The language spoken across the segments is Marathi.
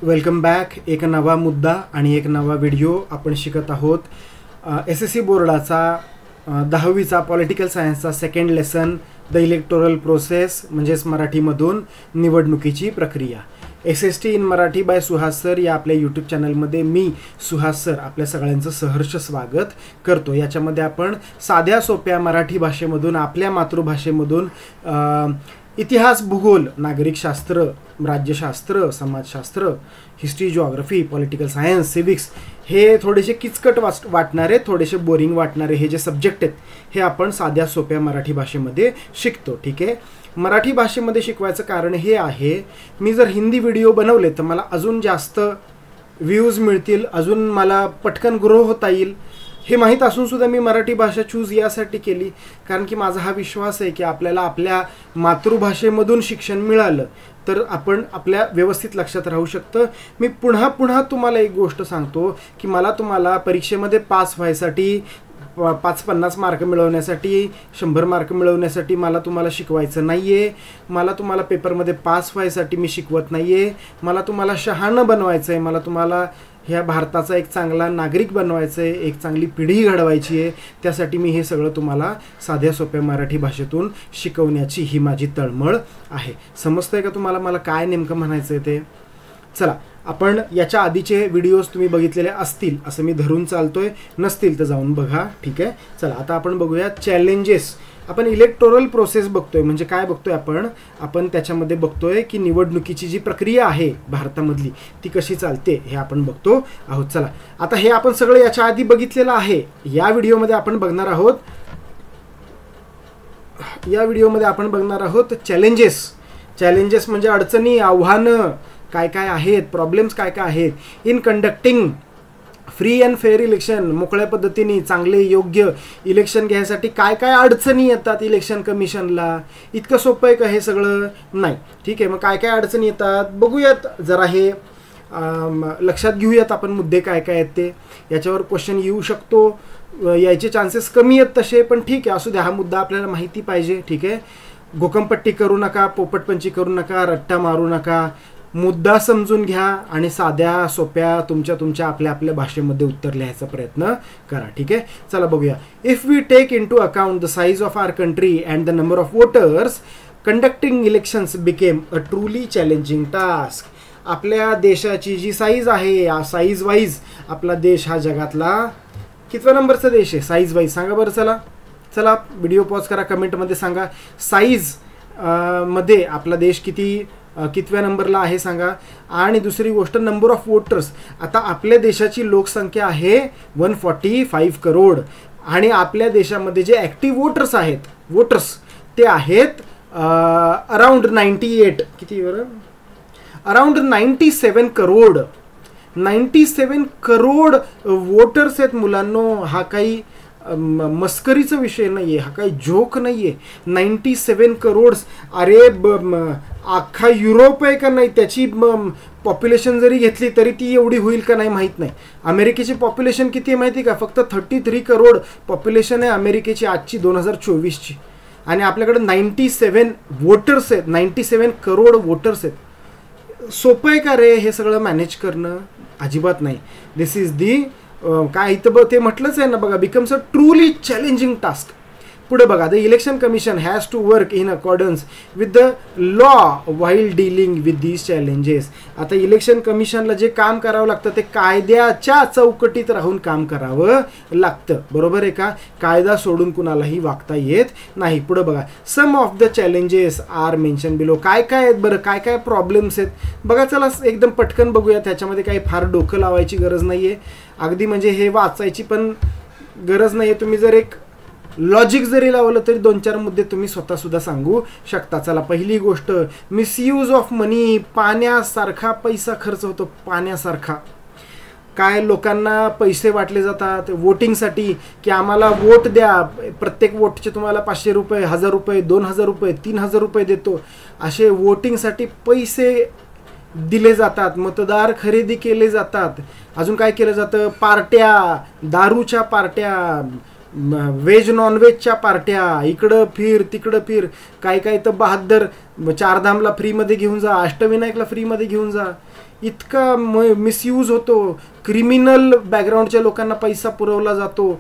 Welcome back. एक नवा मुद्दा आणि एक नवा व्हिडिओ आपण शिकत आहोत. SSC बोर्डाचा 10वीचा पॉलिटिकल सायन्सचा second lesson the electoral process म्हणजेच मराठीमधून निवडणुकीची प्रक्रिया. SST in Marathi by Suhas sir या आपल्या यूट्यूब चॅनलमध्ये मी सुहास सर आपल्या सगळ्यांचं सहर्ष स्वागत करतो. याच्यामध्ये आपण साध्या सोप्या मराठी भाषेमधून आपल्या मातृभाषेमधून इतिहास, भूगोल, नागरिकशास्त्र, राज्यशास्त्र, समाजशास्त्र, history, geography, political science, civics हे थोडेसे किचकट वाटणारे, थोडेसे बोरिंग वाटणारे हे जे सब्जेक्ट आहेत हे आपण साध्या सोप्या मराठी भाषेमध्ये शिकतो. ठीक आहे. मराठी भाषेमध्ये शिकवायचं कारण हे आहे, मी जर हिंदी व्हिडिओ बनवले तर मला अजून जास्त व्ह्यूज मिळतील, अजून मला पटकन ग्रो होता येईल. हे माहीत असून सुद्धा मी मराठी भाषा चूज यासाठी केली कारण की माझा हा विश्वास आहे की आपल्याला आपल्या मातृभाषेमधून शिक्षण मिळालं तर आपण आपल्या व्यवस्थित लक्षात राहू शकतं. मी पुन्हा पुन्हा तुम्हाला एक गोष्ट सांगतो की तुम्हाला परीक्षेमध्ये पास व्हायसाठी 50 मार्क मिळवण्यासाठी, 100 मार्क मिळवण्यासाठी मला तुम्हाला शिकवायचं नाही आहे. मला तुम्हाला पेपरमध्ये पास व्हायसाठी मी शिकवत नाही आहे. मला तुम्हाला शहाणं बनवायचं आहे. मला तुम्हाला ह्या भारताचा एक चांगला नागरिक बनवायचं आहे, एक चांगली पिढी घडवायची आहे. त्यासाठी मी हे सगळं तुम्हाला साध्या सोप्या मराठी भाषेतून शिकवण्याची ही माझी तळमळ आहे. समजतंय का तुम्हाला मला काय नेमकं म्हणायचं आहे ते? चला, आपण याच्या आधीचे व्हिडिओज तुम्ही बघितलेले असतील असं मी धरून चालतोय, नसतील तर जाऊन बघा. ठीक आहे. चला, आता आपण बघूया चॅलेंजेस. आपण इलेक्टोरल प्रोसेस बघतोय. म्हणजे काय बघतोय आपण त्याच्यामध्ये बघतोय की निवडणुकीची जी प्रक्रिया आहे भारतामधली ती कशी चालते हे आपण बघतो आहोत. चला, आता हे आपण सगळं याच्या आधी बघितलेलं आहे. या व्हिडिओमध्ये आपण बघणार आहोत चॅलेंजेस. चॅलेंजेस म्हणजे अडचणी, आव्हानं काय काय आहेत, प्रॉब्लेम्स काय काय आहेत in conducting free and fair election. मोकळ्या पद्धतीने चांगले योग्य इलेक्शन घ्यायसाठी काय काय अडचणी येतात इलेक्शन कमिशनला. इतकं सोपं आहे का हे सगळं? नाही. ठीक आहे. मग काय काय अडचणी येतात बघूयात, जरा हे लक्षात घेऊयात आपण. मुद्दे काय काय आहेत ते, याच्यावर क्वेश्चन येऊ शकतो, यायचे चान्सेस कमी आहेत तसे, पण ठीक आहे, असू द्या. हा मुद्दा आपल्याला माहिती पाहिजे. ठीक आहे. घोकंपट्टी करू नका, पोपटपंची करू नका, रट्टा मारू नका. मुद्दा समजून घ्या आणि साध्या सोप्या तुमच्या आपल्या भाषेमध्ये उत्तर लिहायचा प्रयत्न करा. ठीक आहे. चला बघूया. If we take into account the size of our country and the number of voters conducting elections became a truly challenging task. आपल्या देशाची जी साईज आहे, या साईज वाईज आपला देश हा जगातला कितव्या नंबरचा देश आहे साईज वाईज सांगा बरं. चला व्हिडिओ पॉज करा, कमेंटमध्ये सांगा साईज मध्ये आपला देश कितव्या नंबरला आहे सांगा. आणि दुसरी गोष्ट, नंबर ऑफ वोटर्स. आता आपल्या देशाची लोकसंख्या आहे 145 करोड आणि आपल्या देशामध्ये जे ॲक्टिव्ह वोटर्स ते आहेत अराउंड 98 किती बरं अराउंड 97 करोड. 97 करोड वोटर्स आहेत मुलांनो. हा काही मस्करीचा विषय नाही आहे, हा काही जोक नाही आहे. 97 करोड्स. अरे अख्खा युरोप आहे का नाही, त्याची पॉप्युलेशन जरी घेतली तरी ती एवढी होईल का नाही माहीत नाही. अमेरिकेची पॉप्युलेशन किती आहे माहिती का? फक्त 33 करोड पॉप्युलेशन आहे अमेरिकेची आजची 2024ची. आणि आपल्याकडे 97 वोटर्स आहेत, 97 करोड वोटर्स आहेत. सोपं आहे का रे हे सगळं मॅनेज करणं? अजिबात नाही. दिस इज दी काय इथं ते म्हटलंच आहे ना बघा, becomes a truly challenging task. पुढे बघा, the election commission has to work in accordance with the law while dealing with these challenges. आता इलेक्शन कमिशनला जे काम करावं लागतं ते कायद्याच्या चौकटीत राहून काम करावं लागतं. बरोबर आहे का? कायदा सोडून कुणालाही वागता येत नाही. पुढे बघा, some of the challenges are mention below. काय काय आहेत बरं, काय काय प्रॉब्लेम्स आहेत बघा. चला एकदम पटकन बघूया. त्याच्यामध्ये काही फार डोकं लावायची गरज नाही आहे. अगदी म्हणजे हे वाचायची पण गरज नाही आहे. तुम्ही जर एक लॉजिक जरी लावलं तरी 2-4 मुद्दे तुम्ही स्वतःसुद्धा सांगू शकता. चला, पहिली गोष्ट, मिसयूज ऑफ मनी. पाण्यासारखा पैसा खर्च होतो, पाण्यासारखा. काय लोकांना पैसे वाटले जातात वोटिंगसाठी की आम्हाला वोट द्या, प्रत्येक वोटचे तुम्हाला 500 रुपये, 1000 रुपये, 2000 रुपये, 3000 रुपये देतो, असे वोटिंगसाठी पैसे दिले जातात. मतदार खरेदी केले जातात. अजून काय केलं जातं? पार्ट्या, दारूच्या पार्ट्या, व्हेज नॉनव्हेजच्या पार्ट्या, इकडं फिर तिकडं फिर, काय काय तर बहादर चारधामला फ्रीमध्ये घेऊन जा, अष्टविनायकला फ्रीमध्ये घेऊन जा. इतका मिसयूज होतो, क्रिमिनल बॅकग्राऊंडच्या लोकांना पैसा पुरवला जातो,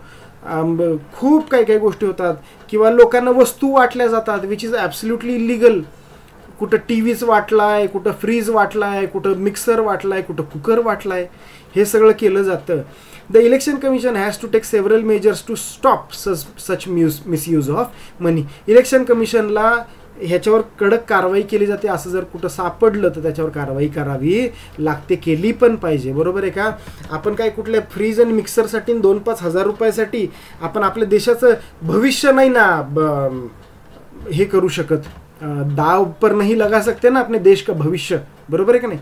खूप काही काही गोष्टी होतात. किंवा लोकांना वस्तू वाटल्या जातात विच इज ॲब्सल्युटली इलिगल. कुठं टी व्हीच वाटलाय, कुठं फ्रीज वाटलाय, कुठं मिक्सर वाटलाय, कुठं कुकर वाटलाय, हे सगळं केलं जातं. The election commission has to take several measures to stop such misuse of money. Election कमिशनला ह्याच्यावर कडक कारवाई केली जाते. असं जर कुठं सापडलं तर त्याच्यावर कारवाई करावी लागते, केली पण पाहिजे. बरोबर आहे का? आपण काय कुठल्या फ्रीज आणि मिक्सरसाठी 2-5 हजार रुपयासाठी आपण आपल्या देशाचं भविष्य नाही ना हे करू शकत. दाव पर नहीं लगा सकते ना अपने देश का भविष्य. बरोबर आहे का नाही?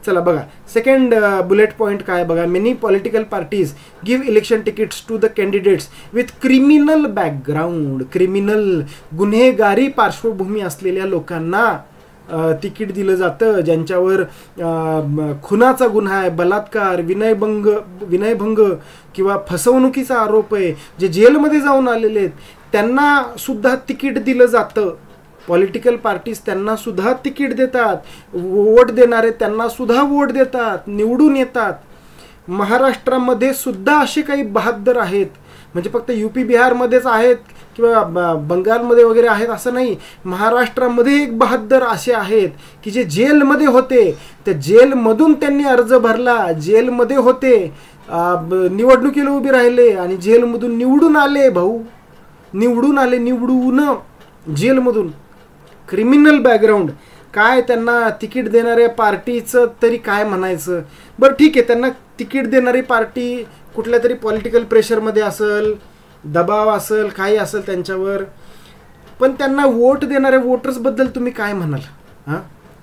चला बघा, सेकंड बुलेट पॉईंट काय बघा. Many political parties give election tickets to the candidates with criminal background. Criminal गुन्हेगारी पार्श्वभूमी असलेल्या लोकांना तिकीट दिलं जातं, ज्यांच्यावर खुनाचा गुन्हा आहे, बलात्कार, विनयभंग किंवा फसवणुकीचा आरोप आहे, जे जेलमध्ये जाऊन आलेले आहेत, त्यांना सुद्धा तिकीट दिलं जातं. पॉलिटिकल पार्टीज त्यांना सुद्धा तिकीट देतात, वोट देणारे त्यांना सुद्धा वोट देतात, निवडून येतात. महाराष्ट्रामध्ये सुद्धा असे काही बहाद्दर आहेत, म्हणजे फक्त UP बिहारमध्येच आहेत किंवा बंगालमध्ये वगैरे आहेत असं नाही. महाराष्ट्रामध्ये एक बहाद्दर असे आहेत की जे जेलमध्ये होते, त्या जेलमधून त्यांनी अर्ज भरला, जेलमध्ये होते, निवडणुकीला उभे राहिले आणि जेलमधून निवडून आले. भाऊ निवडून आले, निवडून जेलमधून. Criminal background. काय त्यांना तिकीट देणाऱ्या पार्टीचं तरी काय म्हणायचं? बरं ठीक आहे, त्यांना तिकीट देणारी पार्टी कुठल्या तरी पॉलिटिकल प्रेशरमध्ये असेल, दबाव असेल, काही असेल त्यांच्यावर, पण त्यांना वोट देणाऱ्या वोटर्सबद्दल तुम्ही काय म्हणाल? हां,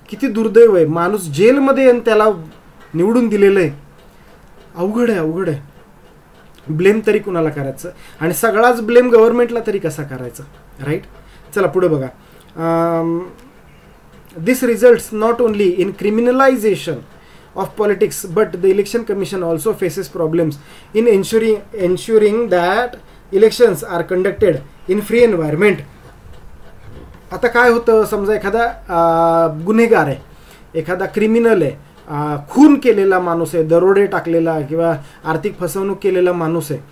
किती दुर्दैव आहे. माणूस जेलमध्ये आणि त्याला निवडून दिलेलं आहे. अवघड आहे, अवघड आहे. ब्लेम तरी कुणाला करायचं, आणि सगळाच ब्लेम गव्हर्नमेंटला तरी कसा करायचं? राईट. चला पुढे बघा. This results not only in criminalization of politics, but the election commission also faces problems in ensuring that elections are conducted in free environment. आता काय होतं, समजा एखादा गुन्हेगार आहे, एखादा क्रिमिनल आहे, खून केलेला माणूस आहे, दरोडे टाकलेला किंवा आर्थिक फसवणूक केलेला माणूस आहे,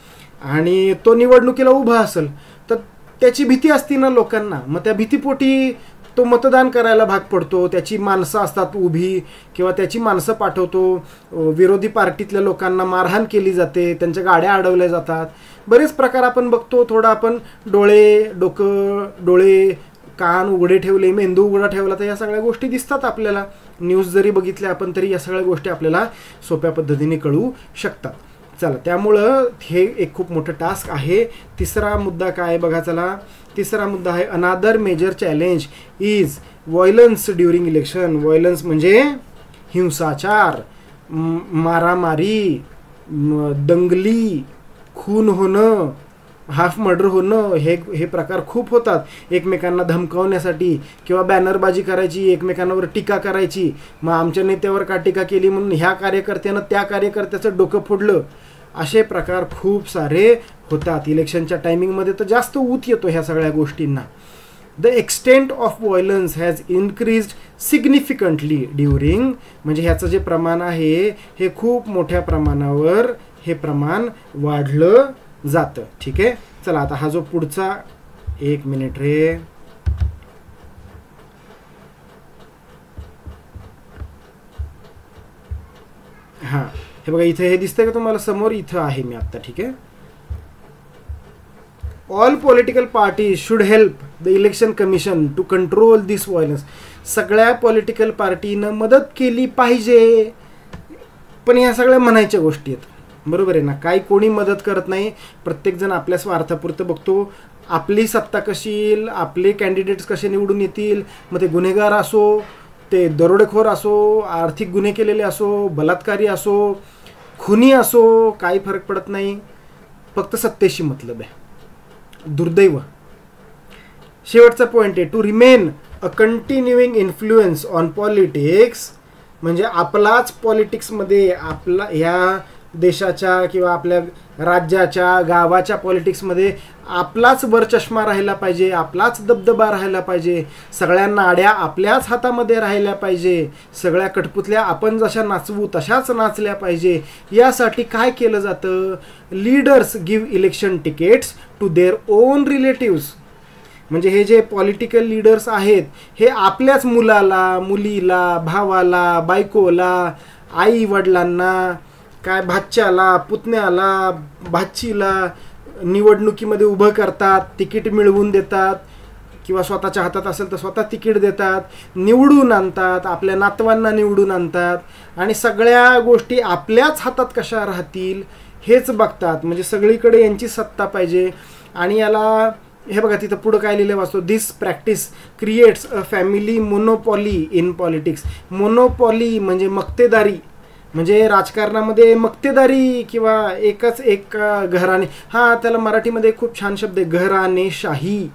आणि तो निवडणुकीला उभा असेल, तर त्याची भीती असती ना लोकांना. मग त्या भीतीपोटी तो मतदान करायला भाग पडतो. त्याची माणसं असतात उभी, किंवा त्याची माणसं पाठवतो. विरोधी पार्टीतल्या लोकांना मारहाण केली जाते, त्यांच्या गाड्या अडवल्या जातात. बरेच प्रकार आपण बघतो. थोडं आपण डोळे कान उघडे ठेवले, मेंदू उघडा ठेवला, तर या सगळ्या गोष्टी दिसतात आपल्याला. न्यूज जरी बघितल्या आपण तरी या सगळ्या गोष्टी आपल्याला सोप्या पद्धतीने कळू शकतात. चला, त्यामुळं हे एक खूप मोठं टास्क आहे. तिसरा मुद्दा काय बघा. चला, तिसरा मुद्दा आहे another major challenge is violence during election. Violence म्हणजे हिंसाचार, मारामारी, दंगली, खून होणं, हाफ मर्डर होणं, हे प्रकार खूप होतात. एकमेकांना धमकावण्यासाठी किंवा बॅनरबाजी करायची, एकमेकांवर टीका करायची. मग आमच्या नेत्यावर का टीका केली म्हणून ह्या कार्यकर्त्यानं त्या कार्यकर्त्याचं डोकं फोडलं. असे प्रकार खूप सारे होतात. इलेक्शनच्या टायमिंगमध्ये तर जास्त ऊत येतो ह्या सगळ्या गोष्टींना. The extent of violence has increased significantly during, म्हणजे ह्याचं जे प्रमाण आहे हे खूप मोठ्या प्रमाणावर हे प्रमाण वाढलं जातं. ठीक आहे. चला, आता हा जो पुढचा, एक मिनिट रे, हां, हे बघा इथे हे दिसतंय का तुम्हाला समोर? इथं आहे मी आत्ता. ठीक आहे. All political parties should help the election commission to control this violence. सगळ्या पॉलिटिकल पार्टीनं मदत केली पाहिजे, पण ह्या सगळ्या म्हणायच्या गोष्टी आहेत. बरोबर आहे ना? काही कोणी मदत करत नाही. प्रत्येकजण आपल्या स्वार्थापुरतं बघतो. आपली सत्ता कशी येईल, आपले कॅन्डिडेट्स कसे निवडून येतील, मग ते गुन्हेगार असो, ते दरोडेखोर असो, आर्थिक गुन्हे केलेले असो, बलात्कारी असो, खुनी असो, काही फरक पडत नाही. फक्त सत्तेशी मतलब आहे. दुर्दैव. शेवटचा पॉईंट आहे to remain a continuing influence on politics, म्हणजे आपलाच पॉलिटिक्समध्ये, आपला ह्या देशाच्या किंवा आपल्या राज्याच्या गावाच्या पॉलिटिक्समध्ये आपलाच वरचष्मा राहिला पाहिजे, आपलाच दबदबा राहिला पाहिजे, सगळ्या नाड्या आपल्याच हातामध्ये राहिल्या पाहिजे, सगळ्या कठपुतल्या आपण जशा नाचवू तशाच नाचल्या पाहिजे. यासाठी काय केलं जातं? Leaders give election tickets to their own relatives. म्हणजे हे जे पॉलिटिकल लीडर्स आहेत हे आपल्याच मुलाला, मुलीला, भावाला, बायकोला, आई वडिलांना, काय भाच्याला, पुतण्याला, भाचीला निवडणुकीमध्ये उभं करतात, तिकीट मिळवून देतात, किंवा स्वतःच्या हातात असेल तर स्वतः तिकीट देतात, निवडून आणतात, आपल्या नातवांना निवडून आणतात आणि सगळ्या गोष्टी आपल्याच हातात कशा राहतील हेच बघतात. म्हणजे सगळीकडे यांची सत्ता पाहिजे. आणि याला हे बघा तिथं पुढं काय लिहिलं वाचतो, this practice creates a family monopoly in politics. Monopoly म्हणजे मक्तेदारी, म्हणजे राजकारणामध्ये मक्तेदारी किंवा एकच एक घराणे, हां त्याला मराठीमध्ये खूप छान शब्द आहे, घराणेशाही.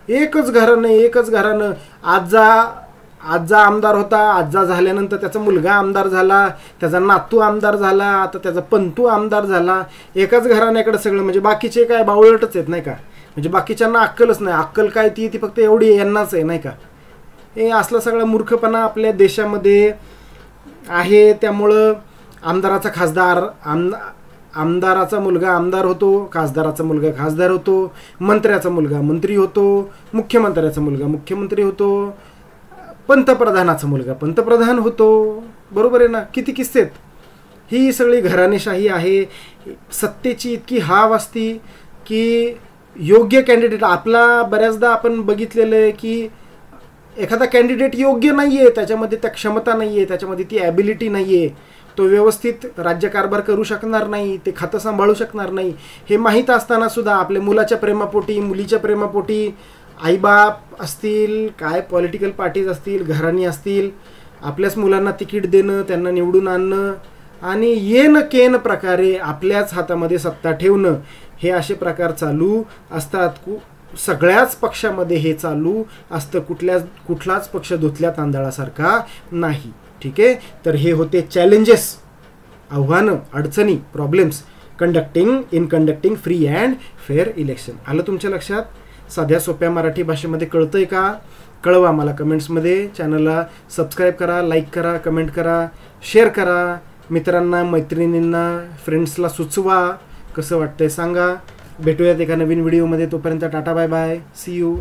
एकच घराणं. आजा आमदार होता, आजा झाल्यानंतर त्याचा मुलगा आमदार झाला, त्याचा नातू आमदार झाला, आता त्याचा पंतू आमदार झाला. एकाच घराण्याकडे सगळं. म्हणजे बाकीचे काय बावळटच आहेत नाही का, म्हणजे बाकीच्यांना अक्कलच नाही. अक्कल काय ती फक्त एवढी यांनाच आहे नाही का. हे असला सगळा मूर्खपणा आपल्या देशामध्ये आहे. त्यामुळं आमदाराचा खासदार, आमदाराचा मुलगा आमदार होतो, खासदाराचा मुलगा खासदार होतो, मंत्र्याचा मुलगा मंत्री होतो, मुख्यमंत्र्याचा मुलगा मुख्यमंत्री होतो, पंतप्रधानाचा मुलगा पंतप्रधान होतो. बरोबर आहे ना. किती किस्से आहेत. ही सगळी घराणेशाही आहे. सत्तेची इतकी हाव असती की योग्य कॅन्डिडेट आपला, बऱ्याचदा आपण बघितलेलं आहे की एखादा कॅन्डिडेट योग्य नाही आहे, त्याच्यामध्ये त्या क्षमता नाही आहे, त्याच्यामध्ये ती ॲबिलिटी नाही आहे, तो व्यवस्थित राज्यकारभार करू शकणार नाही, ते खातं सांभाळू शकणार नाही, हे माहीत असतानासुद्धा आपल्या मुलाच्या प्रेमापोटी, मुलीच्या प्रेमापोटी आईबाप असतील, काय पॉलिटिकल पार्टीज असतील, घराणी असतील, आपल्याच मुलांना तिकीट देणं, त्यांना निवडून आणणं आणि येन केन प्रकारे आपल्याच हातामध्ये सत्ता ठेवणं, हे असे प्रकार चालू असतात. सगळ्याच पक्षामध्ये हे चालू असतं. कुठलाच पक्ष धुतल्या तांदळासारखा नाही. ठीक आहे. तर हे होते चॅलेंजेस, आव्हानं, अडचणी, problems conducting free and fair election. आलं तुमच्या लक्षात? साध्या सोप्या मराठी भाषेमध्ये कळतंय का? कळवा मला कमेंट्समध्ये. चॅनलला सबस्क्राईब करा, लाईक करा, कमेंट करा, शेअर करा, मित्रांना, मैत्रिणींना, फ्रेंड्सला सुचवा. कसं वाटतंय सांगा. भेटूयात एका नवीन व्हिडिओमध्ये. तोपर्यंत tata bye bye. See you.